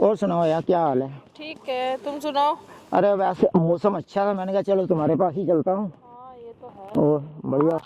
और सुनाओ यार, क्या हाल है? ठीक है, तुम सुनाओ। अरे वैसे मौसम अच्छा था, मैंने कहा चलो तुम्हारे पास ही चलता हूँ। हाँ ये तो है। और बढ़िया।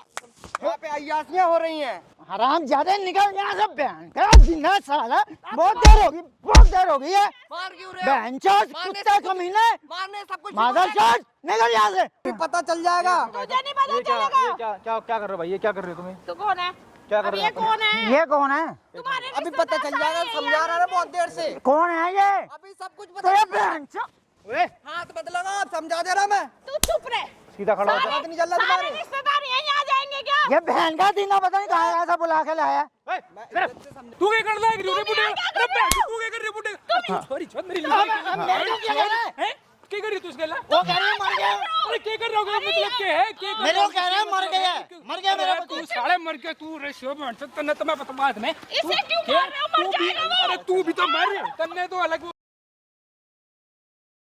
यहाँ पे अय्यासियाँ हो रही हैं। हराम ज्यादा निकल यहाँ से बहन का जिन्ना साला। बहुत देर होगी, बहुत देर हो गई है। मार क्यों रहे हो? बहन चोद कुत्ते कमीने, मारने सब कुछ मादर चोद, निकल यहाँ से। पता चल जाएगा। तुझे नहीं पता चलेगा। क्या कर रहे हो भाई? ये क्या कर रहे हो तुम्हें? तू कौन है? क्या कर अब रहे ये हो? कौन है? ये कौन है? तुम्हारे अभी पता चल जाएगा, समझा रहा है बहुत देर से। कौन है ये? अभी सब कुछ पता तेरे चल जाएगा। बहन चोद। ओए, हाथ मत लगाओ, आप समझा दे रहा मैं। तू चुप रह। सीधा खड़ा हो जा। हाथ नहीं चल रहा सारे तुम्हारे। रिश्तेदार यहीं आ जाएंगे क्या? ये बहन का दीना पता नहीं कहाँ ऐसा बुला के लाया। ओए, तू क्या कर रहा है? रे बुड्ढे, अरे बैठ, तू क्या कर रही है बुड्ढे? छोरी छोड़ मेरी लड़ाई कर रही है। मेरे को क्या कह रहा है? हैं? क्या कर रही है तू इसके लिए? वो कह रही है मर गया। अरे क्या कर रहा हो? मतलब क्या है? क्या कर मेरे रहा को कह रहा है मर गया, मर गया मेरा तू पति। साले मर गया तू। रे शो बहन से तन्ने तो मैं बता बाद में। इसे क्यों मार रहे हो? मर जाएगा वो। अरे तू भी तो मर, तन्ने तो अलग।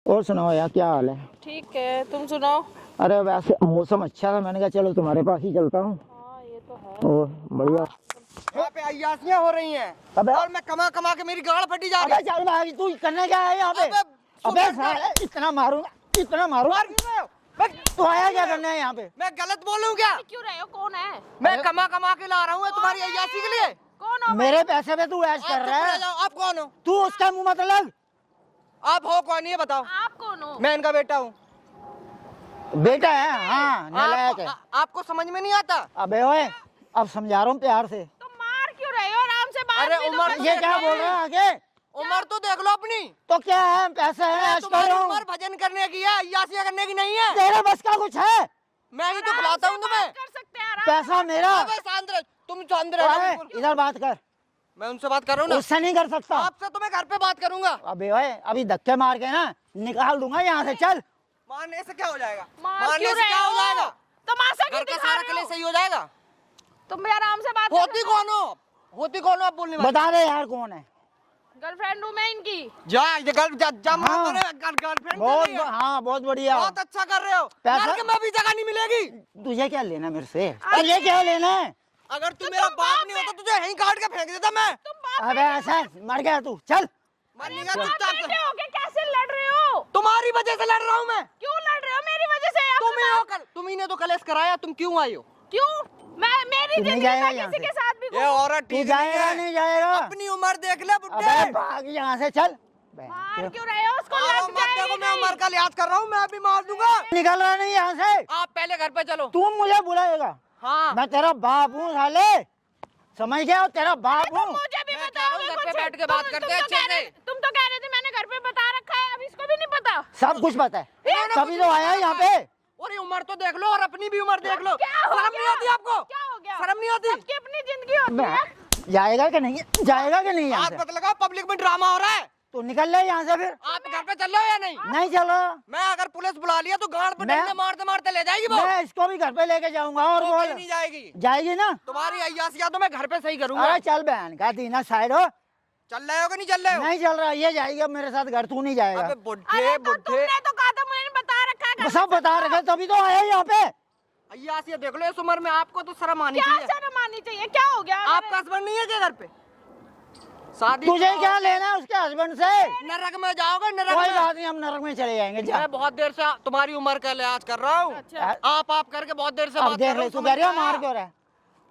और सुनाओ यार, क्या हाल है? ठीक है, तुम सुनाओ। अरे वैसे मौसम अच्छा था, मैंने कहा चलो तुम्हारे पास ही चलता हूँ। हाँ ये तो है। और बढ़िया। यहाँ पे अय्यासियाँ हो रही हैं। अबे और मैं कमा कमा के मेरी गाड़ फटी जा रही अबे चल भाई, तू करने क्या है यहाँ पे? अबे साले इतना मारूंगा, इतना मारूंगा। मार क्यों रहे हो? तू आया क्या करने है यहाँ पे? मैं गलत बोलूं क्या? क्यों रहे हो? कौन है? मैं कमा कमा के ला रहा हूँ तुम्हारी अय्यासी के लिए। कौन हो? मेरे पैसे पे तू ऐश कर आप रहा चुप रह है। जाओ। आप कौन हो? तू उसका मुंह मत लग। आप हो कौन? ये बताओ। आप कौन हो? मैं इनका बेटा हूँ। बेटा है? हाँ नालायक है। आपको समझ में नहीं आता? अबे ओए, अब समझा रहा हूँ प्यार से। तुम मार क्यों रहे हो? आराम से बात अरे भी तो उमर, कर ये सकते क्या हो। बोल रहा है आगे? उम्र तो देख लो अपनी। तो क्या है, पैसे है, ऐश कर तुम्हारी रहा उम्र हूँ। भजन करने की है, अय्यासियाँ करने की नहीं है। तेरे बस का कुछ है? मैं ही तो आराम खिलाता से हूँ तुम्हें। बात कर सकते हैं आराम पैसा मेरा। अबे शांत रह, तुम शांत रहो ओए, बिल्कुल। इधर बात कर। मैं उनसे बात कर रहा हूँ ना। उससे नहीं कर सकता। आपसे तो मैं घर पे बात करूंगा। अबे ओए, अभी धक्के मार के ना निकाल दूंगा यहाँ से। चल मारने से क्या हो जाएगा? मार मारने क्यों से रहे क्या हो हो? जाएगा? तमाशा क्यों घर का दिखा सारा रहे कलेश हो? सही हो जाएगा। तुम भी आराम से बात होती कौन हो? होती कौन हो आप बोलने वाली? बता दे यार कौन है। गर्लफ्रेंड हूँ मैं इनकी। जा ये गर्लफ्रेंड बहुत हाँ, बहुत बढ़िया। बहुत अच्छा कर रहे हो। पैसा- नरक में भी जगह नहीं मिलेगी। तुझे क्या लेना मेरे से? तुझे क्या लेना है? अगर तू मेरा बाप नहीं होता तुझे यहीं काट के फेंक देता मैं। तुम बाप अबे ऐसा मर गया तू। चल मानिएगा बाप चुपचाप बेटे से। हो के कैसे लड़ रहे हो? तुम्हारी वजह से लड़ रहा हूँ मैं। क्यों लड़ रहे हो मेरी वजह से? आप तुम ही हो कल, तुम ही ने तो कलेश कराया। तुम क्यों आई हो? क्यों? मैं मेरी तू नहीं जिंदगी जाएगा में यहाँ किसी से। के साथ भी ये औरत तू ठीक जाएगा है। नहीं जाएगा? अपनी उम्र देख ले अबे बुड्ढे। भाग यहाँ से। चल मार क्यों रहे हो? उसको मारो लग मत, देखो जाएगी मैं उम्र कहीं। का लिहाज कर रहा हूँ। मैं अभी मार दूंगा। निकल रहा नहीं यहाँ से। आप पहले घर पे चलो। तू मुझे बुलाएगा? हाँ मैं तेरा बाप हूँ साले, समझ गया? तेरा बाप तुम हूँ। मुझे भी मैं बताओगे घर पे कुछ? बैठ के बात तुम- करते तुम हैं तो अच्छे कह रहे- से। तुम तो कह रहे थे मैंने घर पे बता रखा है, अब इसको भी नहीं पता। सब कुछ पता है, इन्होंने तभी कुछ तो आया यहाँ पे। और ये उम्र तो देख लो और अपनी भी उम्र देख लो। क्या हो शर्म नहीं गया? आती आपको? क्या हो गया? शर्म नहीं आती? सबकी अपनी जिंदगी होती है। जाएगा कि नहीं? जाएगा कि नहीं यहाँ हाथ से? मत लगाओ, पब्लिक में ड्रामा हो रहा है। तू निकल ले यहाँ से फिर। आप घर पे चल रहे हो या नहीं? नहीं चल रहा। मैं अगर पुलिस बुला लिया तो गाड़ पे मैं- डंडे मारते मारते ले जाएगी वो। मैं इसको भी घर पे लेके जाऊंगा। और वो बोल, कहीं नहीं जाएगी। जाएगी ना? तुम्हारी अय्यासियाँ तो मैं घर पे सही करूंगा। अरे चल बहन का दीना साइड हो। चल रहे हो कि नहीं चल रहे हो? नहीं चल रहा, ये जाएगी अब मेरे साथ घर, तू नहीं जाएगा। अबे अरे बुड्ढे तो बुड्ढे तुमने तो कहा था, मुझे बता रखा है घर सब पे बता रखे तभी तो आया यहाँ पे। अय्यासियाँ देख लो। इस उम्र में आपको तो शर्म आनी क्या चाहिए। शर्म आनी चाहिए? क्या हो गया? आपका हस्बैंड नहीं है क्या घर पे? शादी तुझे करो। क्या लेना है उसके हस्बैंड से? नरक में जाओगे? नरक कोई में। बात नहीं, हम नरक में चले जाएंगे। जा मैं बहुत देर से तुम्हारी उम्र का लिहाज कर रहा हूँ। अच्छा। आप करके बहुत देर से अब बात देख कर रहा ले, हूँ, तू समझ कह रही हो में मार आया? क्यों रहा है?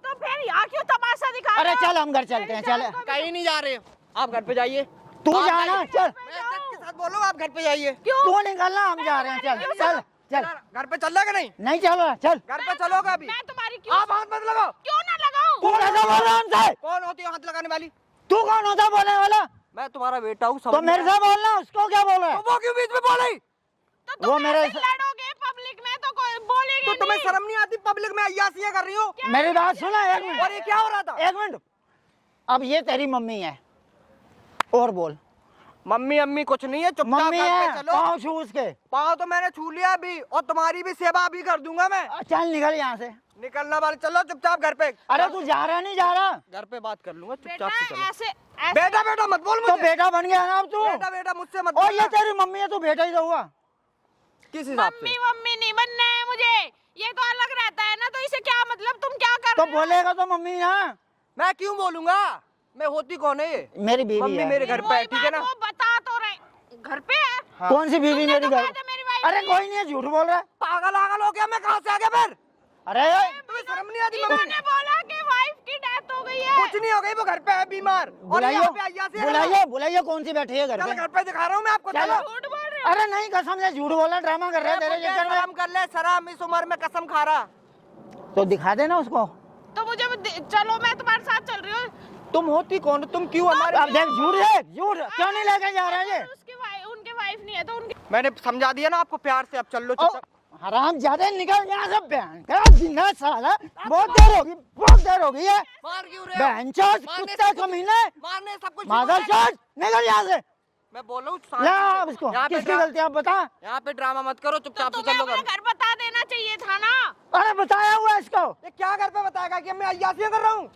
तो फिर यहाँ क्यों तमाशा दिखा रहे अरे हो? चल हम घर चलते हैं। चल कहीं नहीं जा रहे हो। आप घर पे जाइए। तू आप जाना। जाइए। चल मैं सच के साथ बोल रहा हूँ, आप घर पे जाइए। क्यों? तू निकलना, हम जा रहे हैं। चल चल चल। घर पे चल रहा कि नहीं? नहीं चल रहा, चल। घर पे चलोगे अभी? मैं तुम्हारी क्यों आप हाथ मत लगाओ। क्यों ना लगाऊं? कौन ऐसा बोल रहा है हमसे? कौन होती है हाथ लगाने वाली? तू कौन होता बोलने वाला? मैं तुम्हारा बेटा हूँ। तो मेरे से बोलना, उसको क्या बोल रहा है? वो क्यों बीच में बोल रही? तो वो तुम मेरे ऐसे लड़ोगे पब्लिक में तो कोई बोलेगी तो तुम्हें नहीं। शर्म नहीं आती? पब्लिक में अय्यासियाँ कर रही हो। मेरी बात सुना, एक और ये मिनट, क्या हो रहा था? एक मिनट। अब ये तेरी मम्मी है, और बोल। मम्मी अम्मी कुछ नहीं है, चुपचाप मम्मी घर है, पे चलो। पाँव छू उसके। पाँव तो मैंने छू लिया अभी, और तुम्हारी भी सेवा अभी कर दूंगा मैं। चल निकल यहाँ से। निकलना वाले, चलो चुपचाप घर पे। अरे तू जा रहा नहीं जा रहा? घर पे बात कर लूंगा, बेटा चुपचाप से चलो। ऐसे बेटा बेटा मत बोल तो मुझे। बेटा बन गया ना अब तू। बेटा बेटा मुझसे मत और ये बोलना। तेरी मम्मी है, तू बेटा ही तो हुआ। किस हिसाब मम्मी से? मम्मी नहीं बनना है मुझे, ये तो अलग रहता है ना, तो इसे क्या मतलब? तुम क्या कर तो रहे हो? बोलेगा तो मम्मी ना। मैं क्यों बोलूंगा? मैं होती कौन है ये? मेरी बीवी मम्मी है। मेरे घर पे है, वही ठीक है बात ना? वो बता तो रहे कौन सी बीवी मेरी घर? मेरी वाइफ अरे कोई नहीं है, झूठ बोल रहा है। पागल आगल हो गया, मैं कहाँ से आ गया फिर? अरे तुम्हें शर्म नहीं आती? मम्मी इन्होंने बोला कि वाइफ की डेथ हो गई है। कुछ नहीं हो गई, वो घर पे है बीमार। और बुलाइए यहाँ पे अय्यासी है। बुलाइए बुलाइए, कौन सी बैठी है घर चल पे? घर पे दिखा रहा हूँ मैं आपको। चलो। चलो झूठ बोल रहे हो। अरे नहीं, कसम से झूठ बोल रहा, ड्रामा कर रहा है तेरे चक्कर में। शर्म कर ले, शराब इस उम्र में कसम खा रहा। तो दिखा देना उसको। तो मुझे चलो, मैं तुम्हारे साथ चल रही हूँ। तुम होती कौन? तुम क्यों हमारे? अब देख, झूठ है, झूठ क्यों नहीं लेके जा रहा है ये? उनके वाइफ नहीं है तो उनकी। मैंने समझा दिया ना आपको प्यार से, अब चल लो ओ, चुपचाप। हराम ज्यादा निकल यहाँ से बहन का जिन्ना साला। बहुत देर होगी, बहुत देर होगी है। मार क्यों रहे हो? बहन चोद कुत्ते कमीने, मारने सब कुछ। मादर चोद, निकल यहाँ से। मैं बोल रहा हूँ ला अब इसको, यहाँ पे किसकी गलती आप बता। यहाँ पे ड्रामा मत करो, तो चुपचाप से तुम्हें चलो अपना घर। घर बता देना चाहिए था ना। अरे बताया हुआ इसको। ये क्या घर पे बताएगा कि मैं अय्यासियाँ कर रहा हूँ?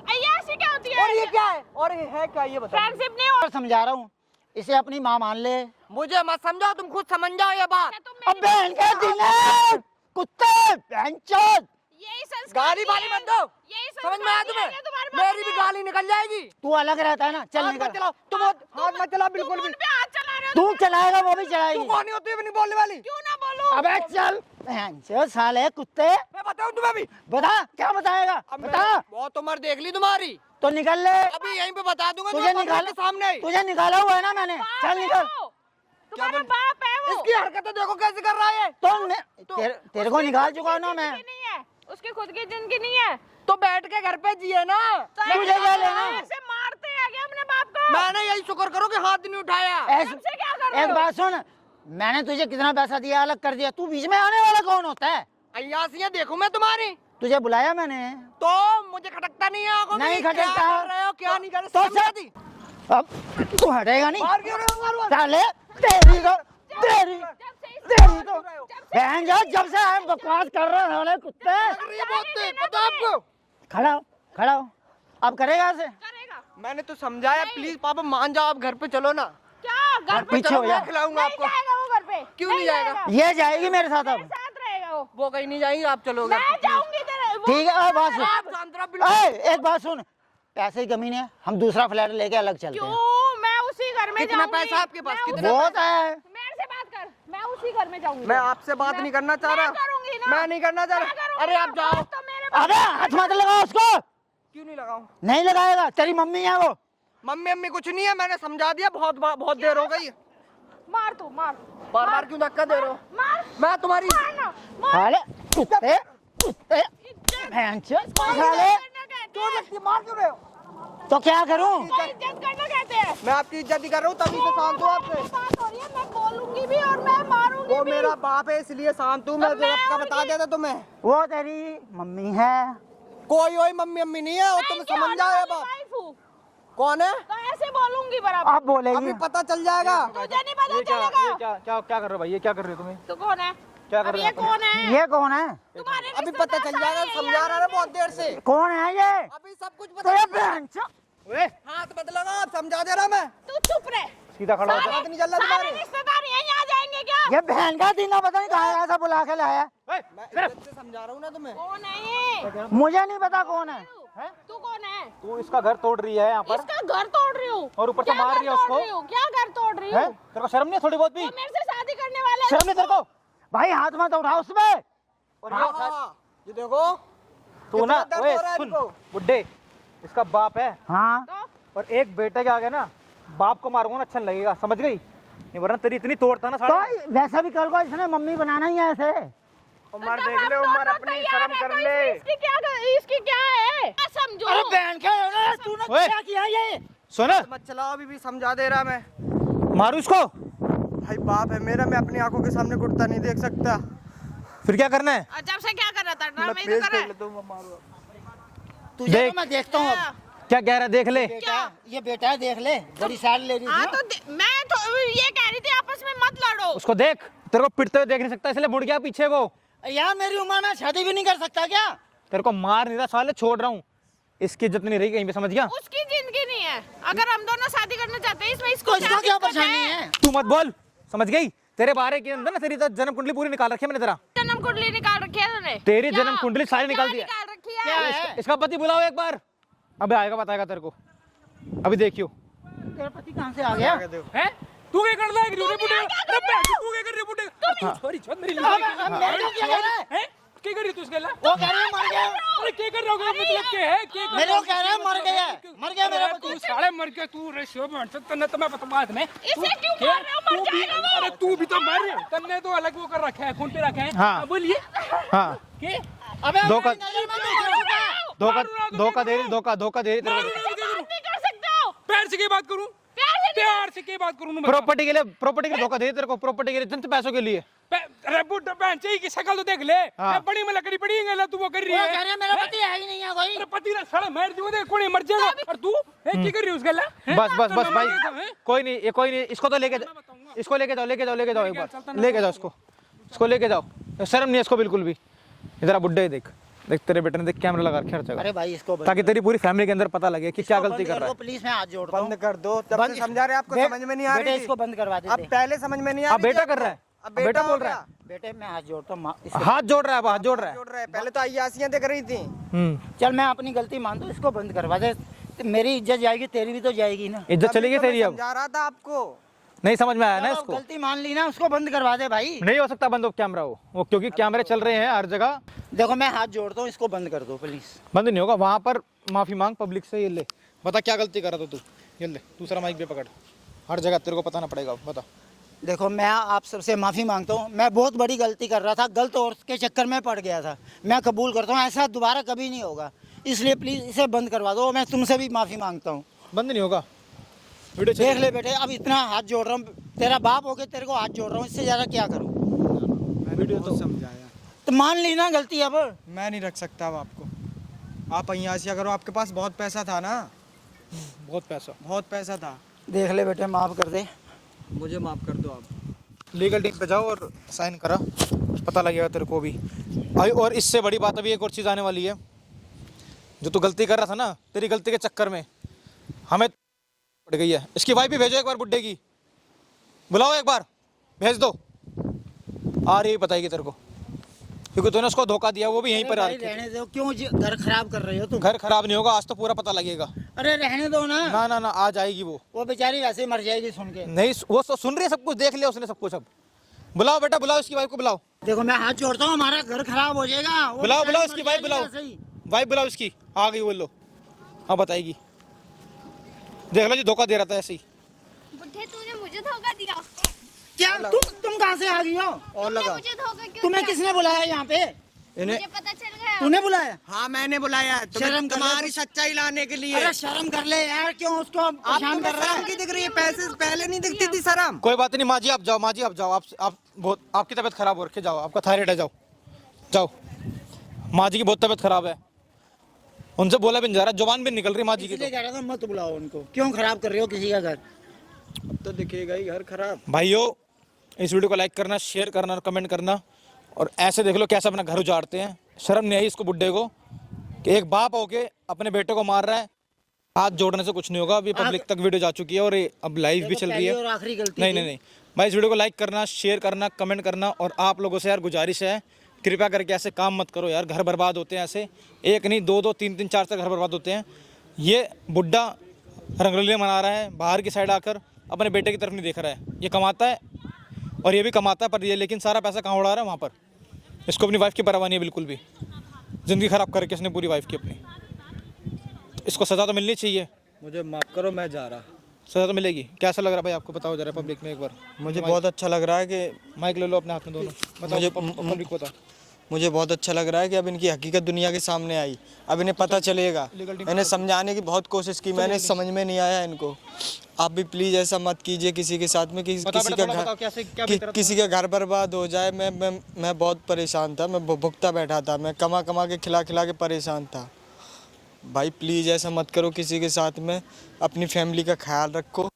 अय्याशी क्या होती है? और ये क्या है? और ये है क्या? ये बताओ। फ्रेंडशिप नहीं हो। और समझा रहा हूँ, इसे अपनी माँ मान ले। मुझे मत समझाओ, तुम खुद समझ जाओ ये बात। तुम अब बहन के जिन्ने कुत्ते बहन चोद। यही संस्कार गाली वाली मत दो। यही समझ में आया तुम्हें? मेरी भी गाली निकल जाएगी। तू अलग रहता है ना, चल हाथ निकल। मत चलाओ, तुम हाथ मत चलाओ बिल्कुल भी। उन पे हाथ चला रहे हो। तू चलाएगा वो भी तू चलाएगी। कौन ही होती है नहीं बोलने वाली? क्यों ना बोलूं? अबे चल बहन चोद साले कुत्ते। मैं बताऊं तुम्हें भी? बता, क्या बताएगा? अब बता। मैंने बहुत उम्र देख ली तुम्हारी, तो निकल ले। अभी यहीं पे बता दूंगा तुझे तुम्हें निकाल पब्लिक के सामने। तुझे निकाला हुआ है ना मैंने, बाप चल है निकल। वो। तुम्हारा बाप है वो। इसकी हरकतें देखो कैसे कर रहा है। तो मैं तेरे को निकाल चुका हूं ना मैं। जिंदगी नहीं है, उसकी खुद की जिंदगी नहीं है। तो बैठ के घर पे जिए ना। तुझे क्या लेना? ऐसे मारते हैं क्या अपने बाप को? मैंने यही शुक्र करो कि हाथ नहीं उठाया। हमसे क्या कर रहे एक हो? बात सुन, मैंने तुझे कितना पैसा दिया, अलग कर दिया, तू बीच में आने वाला कौन होता है? अय्यासियाँ देखूं मैं तुम्हारी? तुझे बुलाया मैंने। तो मुझे खटकता नहीं है आंखों में नहीं कि क्या खटकता। कर रहे हो क्या नहीं कर रहे तो समझा सब- दी? अब तू हटेगा नहीं। मार क्यों रहे हो? मार, मार। साले तेरी तो बहन जो जब से आए बकवास कर रहे हो साले कुत्ते। कर रही है बहुत तेज, पता है आपको? खड़ा हो, खड़ा हो। अब करेगा ऐसे? करेगा मैंने तो समझाया, प्लीज पापा मान जाओ, आप घर पे चलो ना। क्या? घर पे पीछे हो जा। मैं खिलाऊंगा नहीं आपको। जाएगा वो घर पे। क्यों नहीं जाएगा? ये जाएगी मेरे साथ मेरे अब। साथ रहेगा वो। वो कहीं नहीं जाएंगे, आप चलोगे। मैं जाऊंगी तेरे वो। ठीक है, बात सुन। आप शांत रहो बिल्कुल। एक बात सुन, पैसे की कमी नहीं है, हम दूसरा फ्लैट लेके अलग चलते हैं। क्यों? मैं उसी घर में कितना जाऊंगी। पैसा आपके पास? मैं कितना? बहुत है। मेरे से बात कर, मैं उसी घर में जाऊंगी। मैं आपसे बात नहीं करना चाह रहा। मैं करूंगी ना। मैं नहीं करना चाह मैं रहा। करूंगी अरे ना, आप जाओ। बात तो मेरे पास- अबे हाथ मत लगाओ उसको। क्यों नहीं लगाऊं? नहीं लगाएगा, तेरी मम्मी है वो। मम्मी अम्मी कुछ नहीं है, मैंने समझा दिया, बहुत देर हो गई। मार तू, मार। बार बार क्यों धक्का दे रहे हो? मार। मैं तुम्हारी मारना, मार। साले कुत्ते कुत्ते भैंचोद साले। क्यों लगती है? मार क्यों रहे हो? तो क्या करूं? तो इज्जत करना कहते हैं। मैं आपकी इज्जत ही कर रहा हूँ, तभी से शांत हूँ आपसे। बात हो रही है, मैं बोलूंगी भी और मैं मारूंगी वो भी। मेरा बाप है इसलिए शांत हूँ मैं। तो मैं आपका और बता भी- देता तुम्हें। वो तेरी मम्मी है। कोई वही मम्मी अम्मी नहीं है, वो तुम मैं समझ जाओ ये वाली बात। वाइफ हूँ। कौन है? तो ऐसे बोलूंगी बराबर। अब बोलेगी। अभी पता चल जाएगा। तुझे नहीं पता चलेगा। क्या कर रहे हो भाई? ये क्या कर रहे हो तुम्हें? तू कौन है? क्या कर अब रहे ये हो? कौन है? ये कौन है? तुम्हारे अभी पता चल जाएगा, समझा रहा है बहुत देर से। कौन है ये? अभी सब कुछ तो पता ये चल जाएगा। भैंचोद। ओए, हाथ मत लगाओ, आप समझा दे रहा मैं। तू चुप रह। सीधा खड़ा हो जा। पता नहीं चल रहा सारे तुम्हारे। रिश्तेदार यहीं आ जाएंगे क्या? ये बहन का दीना पता नहीं कहाँ ऐसा बुला के लाया। ओए, मैं इज्जत से समझा रहा हूँ ना तुम्हें। कौन है ये? मुझे नहीं पता कौन है। तू कौन है? तू इसका घर तोड़ रही है यहाँ पर, इसका घर तोड़ रही हूँ। और ऊपर से क्या मार घर रही है तोड़ उसको? रही हूँ? क्या घर तोड़ रही है? हूँ? तेरे को शर्म नहीं है थोड़ी बहुत भी? वो मेरे से शादी करने वाले हैं। शर्म नहीं तेरे को? भाई हाथ मत उठाओ उसमें। और हाँ, ये देखो तू ना, कितना दर्द ओए हो रहा है सुन इनको। बुड्ढे, इसका बाप है हाँ तो और एक बेटे के आगे ना बाप को मारूंगा ना अच्छा नहीं लगेगा, समझ गई? नहीं वरना तेरी इतनी तोड़ता ना तो साला। वैसा भी कल को इसने मम्मी बनाना ही है ऐसे। उम्र देख ले, उम्र अपनी शर्म कर ले। इसकी क्या है? समझो। अरे बहन का तूने ओए। क्या किया ये? सुन, मत चलाओ, अभी भी समझा दे रहा मैं। मारू इसको? भाई बाप है मेरा, मैं अपनी आंखों के सामने घुटता नहीं देख सकता। फिर क्या करना है? जब से क्या कर रहा था? मैं ड्रामे पेश तो कर देख रहा है। लेता हूँ, मैं मारूंगा। तुझे देख। तो मैं देखता हूँ अब। क्या कह रहा है? देख ले। बेटा, ये बेटा है, देख ले, बड़ी साड़ी ले रही हाँ थी। तो मैं तो ये कह रही थी आपस में मत लड़ो। उसको देख, तेरे को पिटते हुए देख नहीं सकता इसलिए मुड़ गया पीछे वो। यार मेरी उम्र में शादी भी नहीं कर सकता क्या? तेरे को मार नहीं रहा साले, छोड़ रहा हूँ। इसकी इज्जत नहीं रही कहीं पे, समझ गया? उसकी जिंदगी नहीं है। अगर हम दोनों शादी करना चाहते हैं इसमें इसको तो इसको क्या परेशानी है? तू मत बोल, समझ गई? तेरे बारे के अंदर ना तेरी तो जन्म कुंडली पूरी निकाल रखी है मैंने तेरा। जन्म कुंडली निकाल रखी है तूने? तेरी क्या? जन्म कुंडली सारी क्या निकाल दी है। निकाल रखी क्या है? है? इसका पति बुलाओ एक बार, अबे आएगा बताएगा तेरे को, अभी देखियो। तेरा पति कहाँ से आ गया? हैं? तू क्या कर रहा है बुड्ढे? अरे भैंस तू क्या कर रही है बुड्ढे? तू सॉरी छोड़ मेरी मेरे को क्या कर रहा है? हैं? क्या कर रही तू इसके ला? वो कह रहा है मर गया। अरे क्या कर रहा है मतलब क्या है? क्या मेरे को कह रहा है मर गया। मर गया मेरा तू साले मर गया तू रे शो में तन्ने तो मैं बता बाद में इसे क्यों मार रहे हो? मर जाएगा वो। अरे तू भी तो मर तन्ने तो अलग वो कर रखा है खून पे रखा है हाँ। बोलिए हाँ के अबे धोखा धोखा धोखा दे रही धोखा दे रही तेरे को। बात नहीं कर सकते हो। प्यार से क्या बात करूं प्यार से क्या बात करूं मैं प्रॉपर्टी के लिए धोखा दे रही तेरे को, प्रॉपर्टी के लिए, जनता पैसों के लिए। अरे बुड्ढा बहन चाहिए की शक्ल तो देख ले हाँ। बड़ी में लकड़ी पड़ी है तू वो कर रही वो है कह रहा है मेरा पति है ही नहीं है कोई। अरे पति ना साले मार दूंगा देख कोई मर जाएगा और तू है क्या कर रही है उसके ला बस भाई कोई नहीं, इसको तो लेके जाओ एक बार लेके जाओ इसको लेके जाओ। शर्म नहीं है इसको बिल्कुल भी। इधर आ बुड्ढे देख तेरे बेटे ने देख कैमरा लगा रखा हर जगह, अरे भाई इसको ताकि तेरी पूरी फैमिली के अंदर पता लगे कि क्या गलती कर रहा है। प्लीज मैं हाथ जोड़ता हूँ। बंद कर दो। तब से समझा रहे आपको समझ में नहीं आ बेटे रही इसको बंद करवा दे। अब पहले समझ में नहीं आ अब रही बेटा कर रहा है, अब बेटा हो बोल रहा गया। है, बेटे मैं हाथ जोड़ता हूँ। हाथ जोड़ रहा है, हाथ जोड़ रहा है। जोड़ रहे हैं। पहले तो अय्यासियां दिख रही थी। चल मैं अपनी गलती मान दूँ, इसको बंद करवा दे। मेरी इज्जत जाएगी, तेरी भी तो जाएगी ना। इज्जत चली गई तभी तो तेरी मैं अब। समझा रहा था आपको। नहीं समझ में आया ना चलो, इसको। गलती मान ली ना, उसको बंद करवा दे भाई। नहीं हो सकता बंद हो कैमरा वो क्योंकि कैमरे चल रहे हैं हर जगह। देखो मैं हाथ जोड़ता हूँ, इसको बंद कर दो प्लीज। बंद नहीं होगा। वहां पर माफी मांग पब्लिक से। ये ले बता क्या गलती कर रहा था तू। ये ले दूसरा माइक भी पकड़, हर जगह तेरे को बताना पड़ेगा। बता। देखो मैं आप सबसे माफ़ी मांगता हूँ। मैं बहुत बड़ी गलती कर रहा था, गलत औरत के चक्कर में पड़ गया था। मैं कबूल करता हूँ, ऐसा दोबारा कभी नहीं होगा। इसलिए प्लीज़ इसे बंद करवा दो। मैं तुमसे भी माफ़ी मांगता हूँ। बंद नहीं होगा। वीडियो देख ले बेटे, अब इतना हाथ जोड़ रहा हूँ, तेरा बाप हो के तेरे को हाथ जोड़ रहा हूँ, इससे ज़्यादा क्या करूँ। वीडियो तो समझाया। तो मान ली ना गलती अब। मैं नहीं रख सकता अब आपको। आप अय्यासियां करो। आपके पास बहुत पैसा था ना, बहुत पैसा था। देख ले बेटे, माफ़ कर दे। मुझे माफ कर दो आप। लीगल टीम पे जाओ और साइन करा, पता लगेगा तेरे को भी भाई। और इससे बड़ी बात अभी एक और चीज़ आने वाली है। जो तू गलती कर रहा था ना, तेरी गलती के चक्कर में हमें पड़ गई है। इसकी वाइफ भी भेजो एक बार, बुड्ढे की बुलाओ एक बार, भेज दो। आ रही बताएगी तेरे को, क्योंकि तूने उसको धोखा दिया। वो भी यहीं पर आ भाई रखी है। रहने दो, क्यों घर खराब कर रही हो तुम। घर खराब नहीं होगा, आज तो पूरा पता लगेगा। अरे रहने दो ना। ना आ जाएगी वो बेचारी वैसे ही मर जाएगी सुन के। नहीं, वो सुन रही है सब कुछ, देख लिया उसने सब कुछ। अब बुलाओ बेटा, बुलाओ इसकी वाइफ को बुलाओ। देखो मैं हाथ जोड़ता हूँ, हमारा घर खराब हो जाएगा। वो बुलाओ बेचारी इसकी मर वाइफ जाएगी बुलाओ, वैसे ही। वाइफ बुलाओ इसकी। आ गई, बोलो। हाँ बताएगी। देख लो जी, धोखा दे रहा था ऐसे ही। बुड्ढे तूने मुझे धोखा दिया। क्या तुम कहाँ से आ गई हो? और लगा। मुझे धोखा क्यों तुम्हें दिया? किसने बुलाया यहाँ पे? इन्हें मुझे पता चल गया। तूने बुलाया? हाँ मैंने बुलाया है। शर्म कर ले। तुम्हारी सच्चाई लाने के लिए। अरे शर्म कर ले यार, क्यों उसको परेशान कर रहा शर्म है? की दिख रही है। पैसे से पहले नहीं दिखती थी शर्म। कोई बात नहीं माँ जी, आप जाओ। माँ जी आप जाओ। आप बहुत, आपकी तबीयत खराब हो रखी है। जाओ, आपका थायराइड है। जाओ। माँ जी की बहुत तबीयत खराब है, उनसे बोला भी नहीं जा रहा, जुबान भी निकल रही माँ जी की। इसलिए कह रहा था मत बुलाओ उनको। क्यों खराब कर रहे हो किसी का घर? अब तो दिखेगा ही घर खराब। भाइयों, इस वीडियो को लाइक करना, शेयर करना और कमेंट करना। और ऐसे देख लो कैसे अपना घर उजाड़ते हैं। शर्म नहीं आई इसको बुड्ढे को कि एक बाप होके अपने बेटे को मार रहा है। हाथ जोड़ने से कुछ नहीं होगा। अभी पब्लिक तक वीडियो जा चुकी है और अब लाइव भी चल रही है। और आखिरी गलती नहीं भाई, इस वीडियो को लाइक करना, शेयर करना, कमेंट करना। और आप लोगों से यार गुजारिश है, कृपया करके ऐसे काम मत करो यार। घर बर्बाद होते हैं ऐसे, एक नहीं, दो, तीन, चार घर बर्बाद होते हैं। ये बुड्ढा रंगरलियाँ मना रहा है, बाहर की साइड आकर अपने बेटे की तरफ नहीं देख रहा है। ये कमाता है और ये भी कमाता है, पर ये लेकिन सारा पैसा कहाँ उड़ा रहा है वहाँ पर। इसको अपनी वाइफ की परवाह नहीं है बिल्कुल भी। ज़िंदगी ख़राब करके इसने पूरी वाइफ की अपनी। इसको सज़ा तो मिलनी चाहिए। मुझे माफ करो, मैं जा रहा। सज़ा तो मिलेगी। कैसा लग रहा है भाई आपको, बताओ जरा पब्लिक में एक बार। मुझे बहुत अच्छा लग रहा है कि माइक ले लो अपने हाथ में दोनों, बताओ पब्लिक को। बताओ। मुझे बहुत अच्छा लग रहा है कि अब इनकी हकीकत दुनिया के सामने आई। अब इन्हें पता चलेगा। इन्हें समझाने की बहुत कोशिश की मैंने, समझ में नहीं आया इनको। आप भी प्लीज़ ऐसा मत कीजिए किसी के साथ में कि किसी का घर बर्बाद हो जाए। मैं बहुत परेशान था। मैं भुगता बैठा था। मैं कमा के खिला के परेशान था। भाई प्लीज़ ऐसा मत करो किसी के साथ में। अपनी फैमिली का ख्याल रखो।